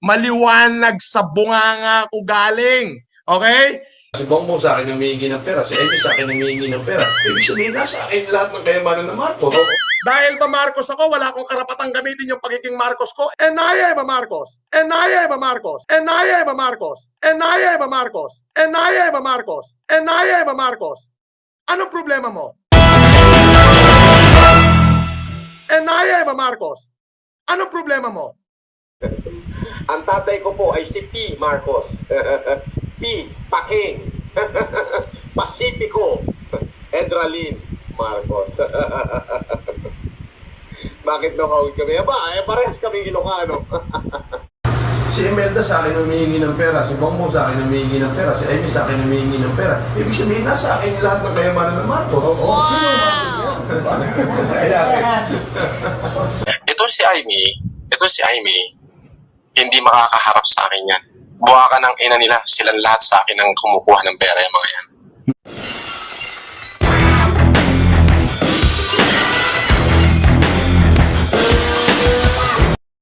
Maliwanag sa bunganga ko galing. Okay? Si Bongbong sa akin humihingi ng pera, si Amy sa akin humihingi ng pera. Ibig sabihin, nasa akin lahat ng kayamanan ng Marcos. Dahil ba Marcos ako, wala akong karapatang gamitin yung pagiging Marcos ko? And I am a Marcos. And I am a Marcos. And I am a Marcos. And I am a Marcos. And I am a Marcos. And I am a Marcos. Anong problema mo? And I am a Marcos. Anong problema mo? Ang tatay ko po ay si P. Marcos. P. Paking. Pacifico. Edralin Marcos. Bakit nakawag kami? Parehas kami Ilocano. Si Imelda sa akin humihingi ng pera, si Bongbong sa akin humihingi ng pera, si Amy sa akin humihingi ng pera. Ibig sabihin, nasa akin lahat ng kayamanan ng Marcos. Ito si Amy, hindi makakaharap sa akin yan. Buwakan ng ina nila, silang lahat sa akin ang kumukuha ng pera yung mga yan.